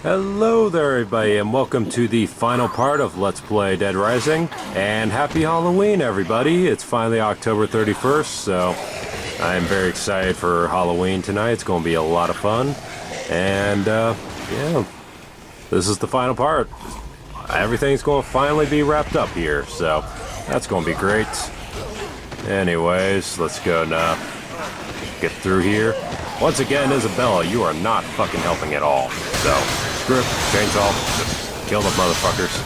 Hello there everybody and welcome to the final part of Let's Play Dead Rising, and happy Halloween everybody. It's finally October 31st, so I'm very excited for Halloween tonight. It's going to be a lot of fun, and yeah, this is the final part. Everything's going to finally be wrapped up here, so that's going to be great. Anyways, let's go and get through here. Once again, Isabella, you are not fucking helping at all. So, screw it, chainsaw, just kill the motherfuckers.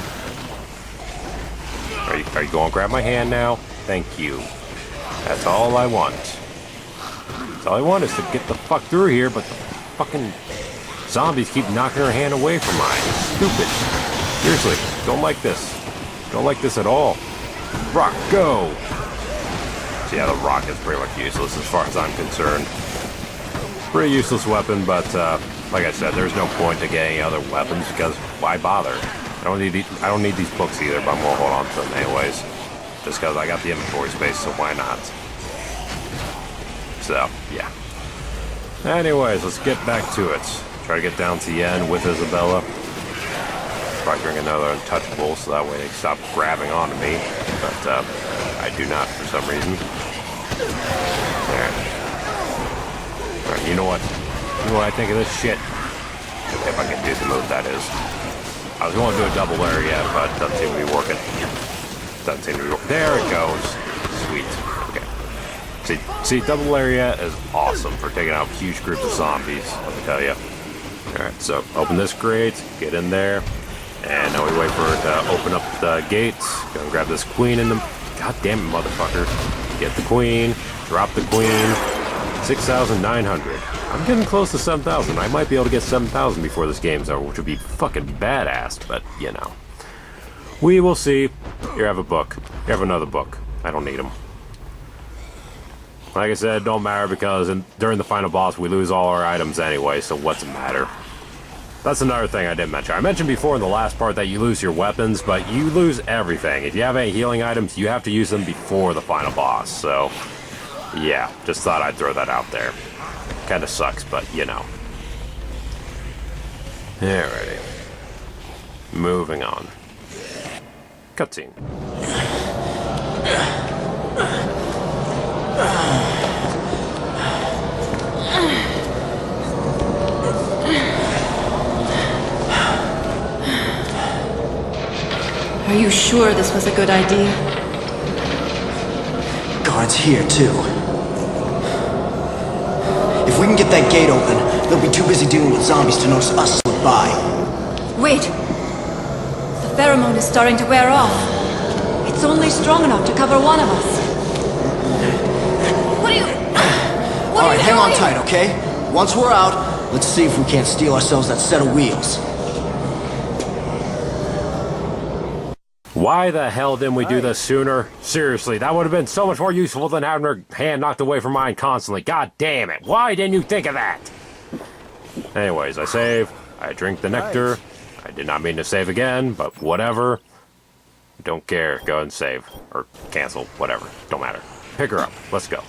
Are you going to grab my hand now? Thank you. That's all I want. That's all I want is to get the fuck through here, but the fucking zombies keep knocking her hand away from mine. It's stupid. Seriously, don't like this. Don't like this at all. Rock, go! So yeah, the rock is pretty much useless as far as I'm concerned. Pretty useless weapon, but like I said, there's no point to getting other weapons because why bother? I don't need these books either, but I'm gonna hold on to them anyways, just because I got the inventory space, so why not? So yeah. Anyways, let's get back to it. Try to get down to the end with Isabella. Probably bring another untouchable, so that way they stop grabbing onto me. But I do not for some reason. There. Alright, you know what? You know what I think of this shit? If I can do the move, that is. I was going to do a double area, but it doesn't seem to be working. Doesn't seem to be working. There it goes. Sweet. Okay. See, double area is awesome for taking out huge groups of zombies, let me tell you. Alright, so open this grate, get in there, and now we wait for it to open up the gates. Go and grab this queen in them. God damn it, motherfucker. Get the queen, drop the queen. 6,900. I'm getting close to 7,000. I might be able to get 7,000 before this game's over, which would be fucking badass, but, you know. We will see. Here, have a book. Here, have another book. I don't need them. Like I said, it don't matter because during the final boss, we lose all our items anyway, so what's it matter? That's another thing I didn't mention. I mentioned before in the last part that you lose your weapons, but you lose everything. If you have any healing items, you have to use them before the final boss, so... yeah, just thought I'd throw that out there. Kinda sucks, but you know. Alrighty. Moving on. Cutscene. Are you sure this was a good idea? Guards here, too. If we can get that gate open, they'll be too busy dealing with zombies to notice us slip by. Wait! The pheromone is starting to wear off. It's only strong enough to cover one of us. What are you... What are you doing? Alright, hang on tight, okay? Once we're out, let's see if we can't steal ourselves that set of wheels. Why the hell didn't we do this sooner? Seriously, that would have been so much more useful than having her hand knocked away from mine constantly. God damn it. Why didn't you think of that? Anyways, I save. I drink the nectar. I did not mean to save again, but whatever. Don't care. Go ahead and save. Or cancel. Whatever. Don't matter. Pick her up. Let's go.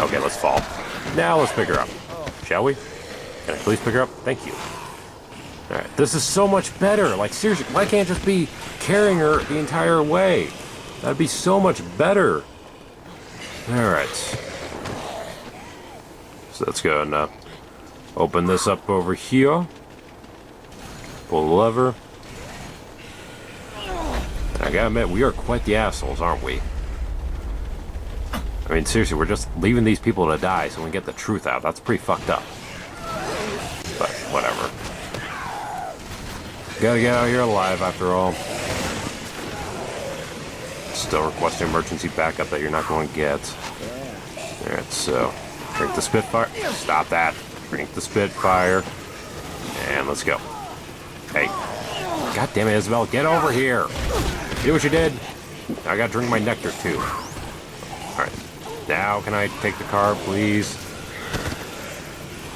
Okay, let's fall. Now let's pick her up. Shall we? Can I please pick her up? Thank you. Alright, this is so much better. Like, seriously, why can't I just be carrying her the entire way? That'd be so much better. Alright. So let's go and open this up over here. Pull the lever. And I gotta admit, we are quite the assholes, aren't we? I mean, seriously, we're just leaving these people to die so we can get the truth out. That's pretty fucked up. But, whatever. Gotta get out of here alive, after all. Still requesting emergency backup that you're not going to get. Alright, so... drink the Spitfire. Stop that. Drink the Spitfire. And let's go. Hey. God damn it, Isabel. Get over here. See what you did? I gotta drink my nectar, too. Alright. Now, can I take the car, please?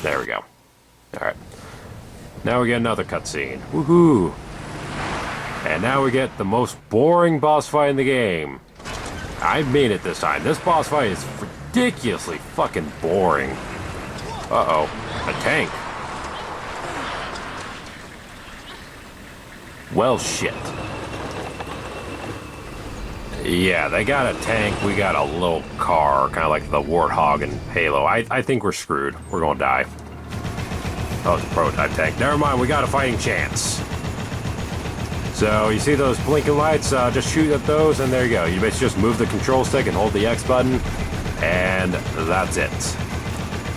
There we go. Alright. Now we get another cutscene. Woohoo! And now we get the most boring boss fight in the game. I mean it this time. This boss fight is ridiculously fucking boring. Uh-oh. A tank. Well, shit. Yeah, they got a tank, we got a little car, kind of like the Warthog in Halo. I think we're screwed. We're gonna die. Oh, it's a prototype tank. Never mind, we got a fighting chance. So, you see those blinking lights? Just shoot at those, and there you go. You basically just move the control stick and hold the X button, and that's it.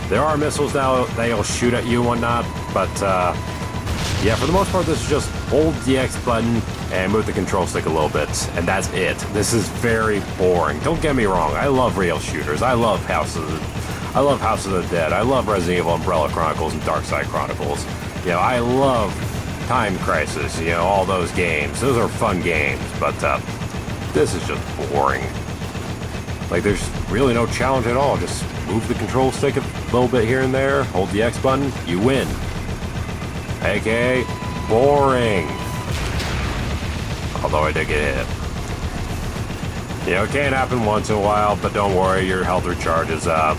There are missiles now, they'll shoot at you and whatnot, but, yeah, for the most part, this is just hold the X button and move the control stick a little bit, and that's it. This is very boring. Don't get me wrong, I love rail shooters. I love House of the Dead. I love Resident Evil Umbrella Chronicles and Dark Side Chronicles. You know, I love Time Crisis, you know, all those games. Those are fun games, but this is just boring. Like, there's really no challenge at all. Just move the control stick a little bit here and there, hold the X button, you win. AKA, boring. Although I did get hit. You know, it can happen once in a while, but don't worry, your health recharges up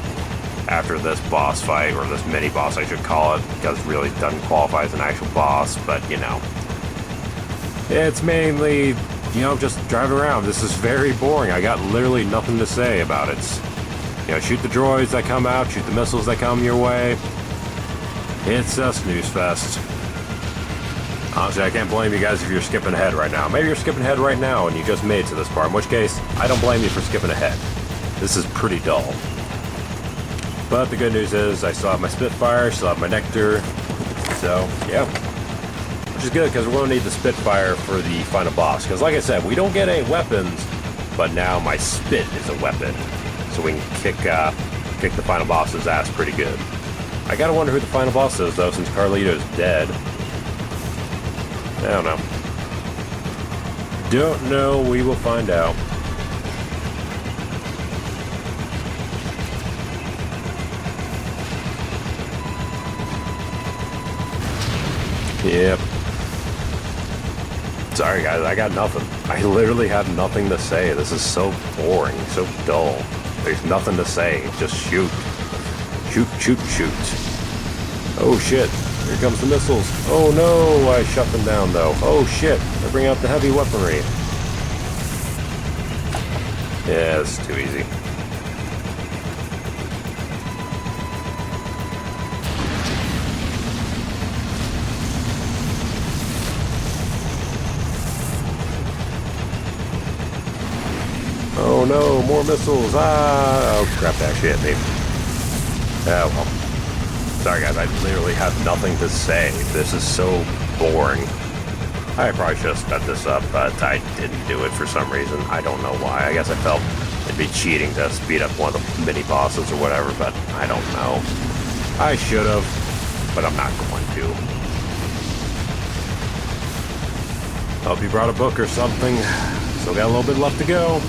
after this boss fight, or this mini-boss I should call it, because it really doesn't qualify as an actual boss, but, you know. It's mainly, you know, just driving around. This is very boring. I got literally nothing to say about it. You know, shoot the droids that come out, shoot the missiles that come your way. It's a snooze fest. Honestly, I can't blame you guys if you're skipping ahead right now. Maybe you're skipping ahead right now and you just made it to this part, in which case, I don't blame you for skipping ahead. This is pretty dull. But the good news is, I still have my Spitfire, still have my Nectar, so, yeah. Which is good, because we're going to need the Spitfire for the final boss. Because like I said, we don't get any weapons, but now my Spit is a weapon. So we can kick the final boss's ass pretty good. I gotta wonder who the final boss is, though, since Carlito's dead. I don't know. Don't know, we will find out. Yep. Sorry guys, I got nothing. I literally have nothing to say. This is so boring, so dull. There's nothing to say. Just shoot. Shoot, shoot, shoot. Oh shit. Here comes the missiles. Oh no, I shut them down though. Oh shit, they bring out the heavy weaponry. Yeah, it's too easy. Oh no, more missiles. Ah, oh crap, that actually hit me. Oh well. Sorry guys, I literally have nothing to say. This is so boring. I probably should have sped this up, but I didn't do it for some reason. I don't know why. I guess I felt it'd be cheating to speed up one of the mini bosses or whatever, but I don't know. I should have, but I'm not going to. Hope you brought a book or something. Still got a little bit left to go.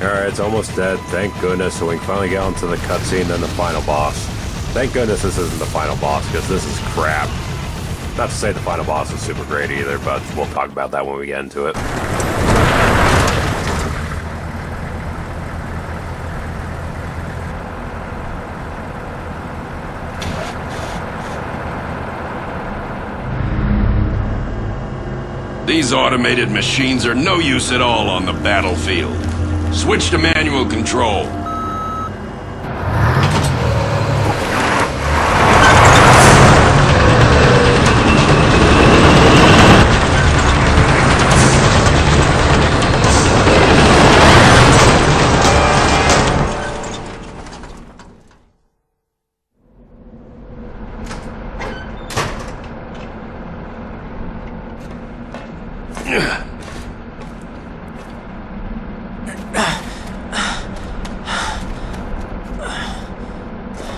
Alright, it's almost dead, thank goodness, so we can finally get on to the cutscene, then the final boss. Thank goodness this isn't the final boss, because this is crap. Not to say the final boss is super great either, but we'll talk about that when we get into it. These automated machines are no use at all on the battlefield. Switch to manual control.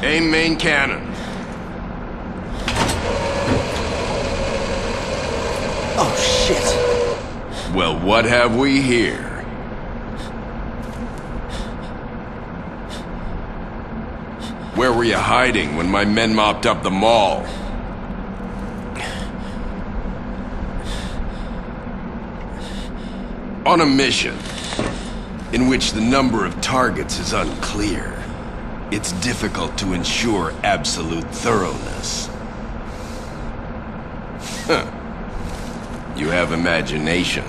Aim main cannon. Oh, shit. Well, what have we here? Where were you hiding when my men mopped up the mall? On a mission in which the number of targets is unclear, it's difficult to ensure absolute thoroughness. Huh. You have imagination.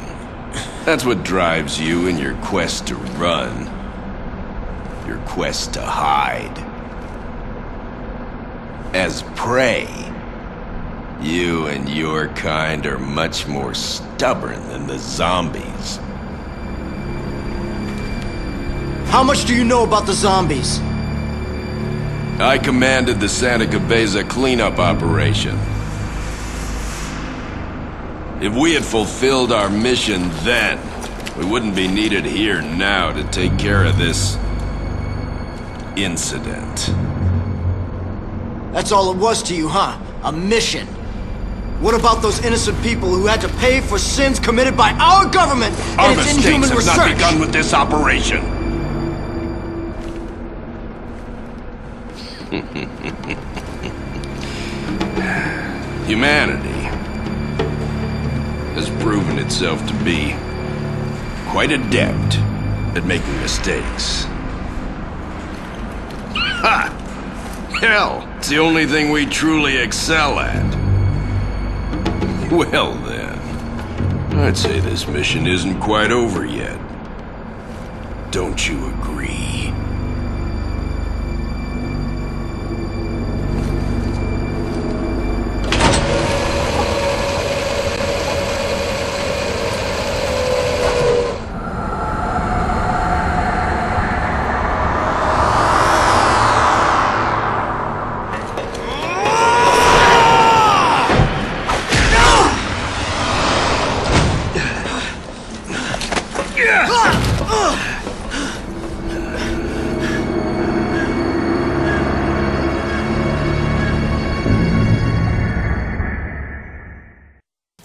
That's what drives you in your quest to run. Your quest to hide. As prey, you and your kind are much more stubborn than the zombies. How much do you know about the zombies? I commanded the Santa Cabeza cleanup operation. If we had fulfilled our mission then, we wouldn't be needed here now to take care of this incident. That's all it was to you, huh? A mission. What about those innocent people who had to pay for sins committed by our government Our and its mistakes inhuman have research? not begun with this operation. Humanity has proven itself to be quite adept at making mistakes. Ha! Hell, it's the only thing we truly excel at. Well then, I'd say this mission isn't quite over yet. Don't you agree?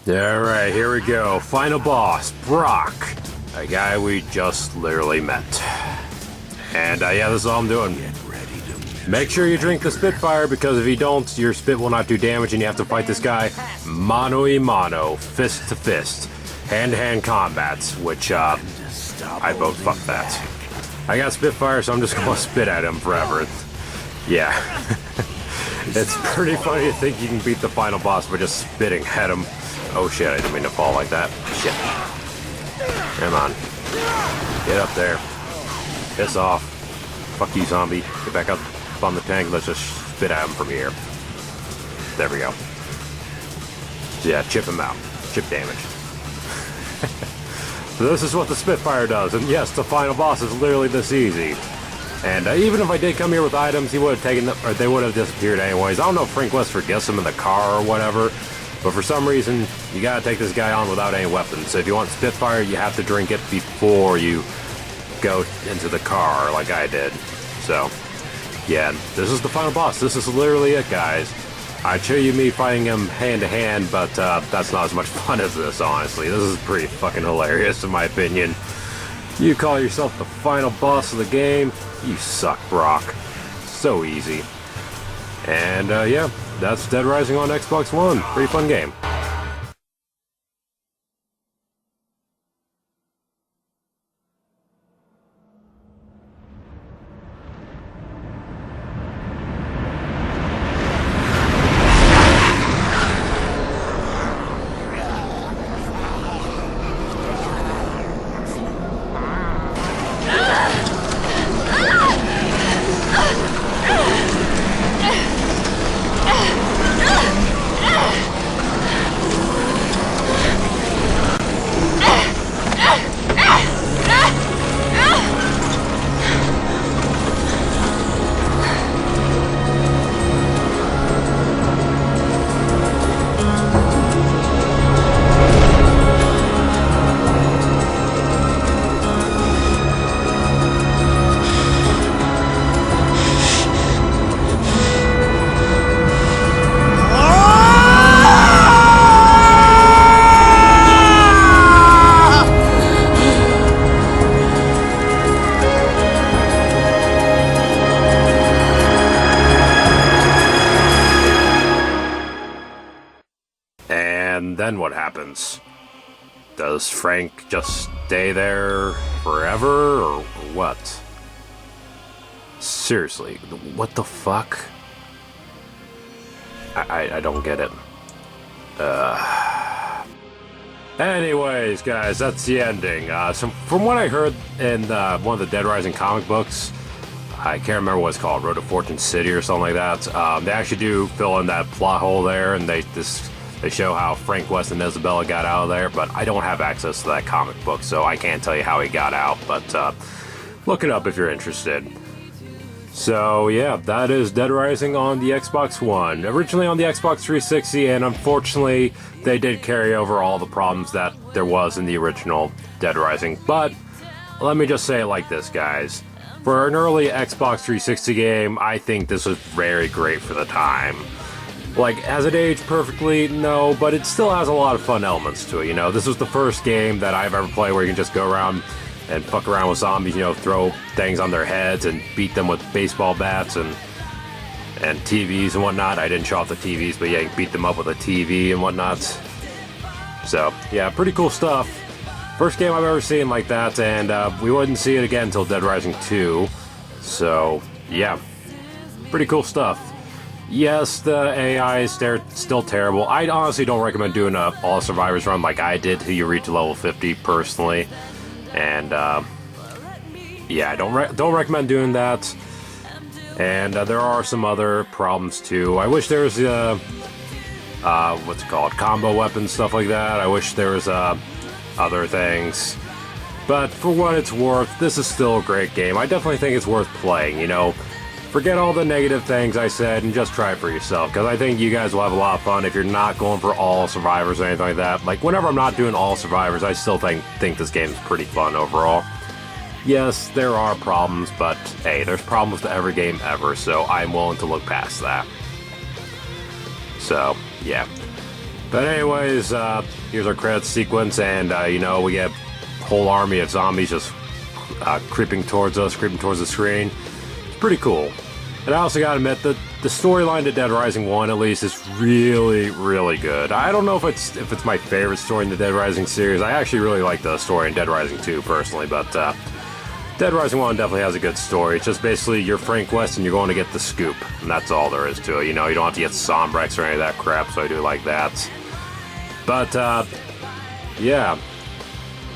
Alright, here we go. Final boss, Brock. A guy we just literally met. And yeah, this is all I'm doing. Make sure you drink the Spitfire, because if you don't, your spit will not do damage and you have to fight this guy mano a mano, fist to fist, hand-to-hand combats, which, I vote fuck that. I got Spitfire, so I'm just gonna spit at him forever. Yeah. It's pretty funny to think you can beat the final boss by just spitting at him. Oh shit, I didn't mean to fall like that. Shit. Come on. Get up there. Piss off. Fuck you, zombie. Get back up on the tank. Let's just spit at him from here. There we go. Yeah, chip him out. Chip damage. So this is what the Spitfire does. And yes, the final boss is literally this easy. And even if I did come here with items, he would have taken them, or they would have disappeared anyways. I don't know if Frank West forgets them in the car or whatever. But for some reason, you gotta take this guy on without any weapons. So if you want Spitfire, you have to drink it before you go into the car, like I did. So, yeah, this is the final boss. This is literally it, guys. I'd show you me fighting him hand-to-hand, but that's not as much fun as this, honestly. This is pretty fucking hilarious, in my opinion. You call yourself the final boss of the game? You suck, Brock. So easy. And, yeah, that's Dead Rising on Xbox One. Pretty fun game. And then what happens? Does Frank just stay there forever, or what? Seriously, what the fuck? I don't get it. Anyways, guys, that's the ending. So from what I heard in one of the Dead Rising comic books, I can't remember what it's called, Road to Fortune City or something like that. They actually do fill in that plot hole there, and they show how Frank West and Isabella got out of there, but I don't have access to that comic book, so I can't tell you how he got out, but look it up if you're interested. So yeah, that is Dead Rising on the Xbox One. Originally on the Xbox 360, and unfortunately, they did carry over all the problems that there was in the original Dead Rising. But let me just say it like this, guys. For an early Xbox 360 game, I think this was very great for the time. Like, has it aged perfectly? No, but it still has a lot of fun elements to it, you know? This was the first game that I've ever played where you can just go around and fuck around with zombies, you know, throw things on their heads and beat them with baseball bats and TVs and whatnot. I didn't show off the TVs, but yeah, you beat them up with a TV and whatnot. So, yeah, pretty cool stuff. First game I've ever seen like that, and we wouldn't see it again until Dead Rising 2. So, yeah, pretty cool stuff. Yes, the AI is still terrible. I honestly don't recommend doing a all survivors run like I did till you reach level 50 personally. And yeah, I don't recommend doing that. And there are some other problems too. I wish there was what's it called, combo weapons, stuff like that. I wish there was other things. But for what it's worth, this is still a great game. I definitely think it's worth playing. You know, forget all the negative things I said and just try it for yourself, because I think you guys will have a lot of fun if you're not going for all survivors or anything like that. Like, whenever I'm not doing all survivors, I still think this game is pretty fun overall. Yes, there are problems, but hey, there's problems to every game ever, so I'm willing to look past that. So, yeah. But anyways, here's our credits sequence, and you know, we get a whole army of zombies just creeping towards the screen. Pretty cool. And I also gotta admit that the storyline to Dead Rising 1 at least is really, really good. I don't know if it's my favorite story in the Dead Rising series. I actually really like the story in Dead Rising 2 personally, but Dead Rising 1 definitely has a good story. It's just basically you're Frank West and you're going to get the scoop, and that's all there is to it. You know, you don't have to get Sombrex or any of that crap, so I do like that. But yeah.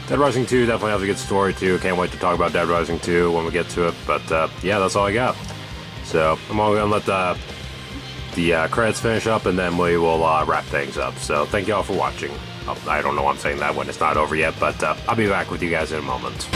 Dead Rising 2 definitely has a good story too. Can't wait to talk about Dead Rising 2 when we get to it. But yeah, that's all I got. So I'm going to let the credits finish up, and then we will wrap things up. So thank you all for watching. I don't know why I'm saying that when it's not over yet, but I'll be back with you guys in a moment.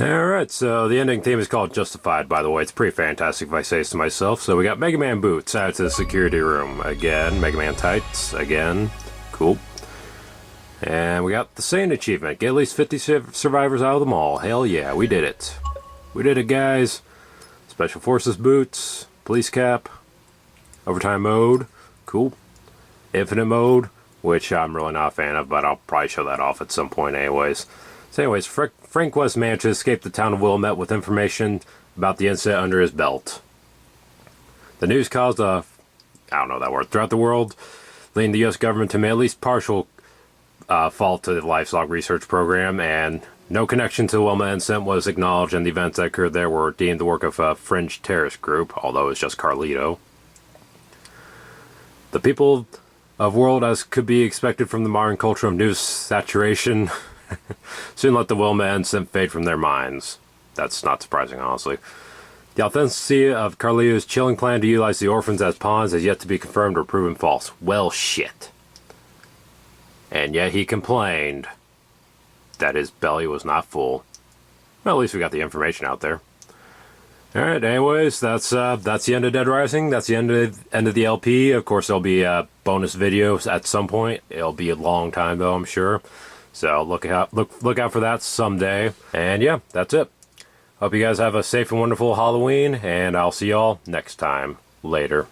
Alright, so the ending theme is called Justified, by the way. It's pretty fantastic if I say so myself. So we got Mega Man boots out to the security room. Again, Mega Man tights. Again. Cool. And we got the Sane achievement. Get at least 50 survivors out of the mall. Hell yeah, we did it. We did it, guys. Special Forces boots. Police cap. Overtime mode. Cool. Infinite mode, which I'm really not a fan of, but I'll probably show that off at some point anyways. So anyways, Frank West managed to escape the town of Willamette with information about the incident under his belt. The news caused I don't know that word, throughout the world, leading the U.S. government to make at least partial fault to the livestock research program, and no connection to the Willamette incident was acknowledged, and the events that occurred there were deemed the work of a fringe terrorist group, although it's just Carlito. The people of world, as could be expected from the modern culture of news saturation, Soon let the Willamette and Sim fade from their minds. That's not surprising, honestly. The authenticity of Carlito's chilling plan to utilize the orphans as pawns has yet to be confirmed or proven false. Well, shit. And yet he complained that his belly was not full. Well, at least we got the information out there. Alright, anyways, that's the end of Dead Rising. That's the end of the LP. Of course, there'll be bonus videos at some point. It'll be a long time, though, I'm sure. So look out for that someday. And yeah, that's it. Hope you guys have a safe and wonderful Halloween, and I'll see y'all next time. Later.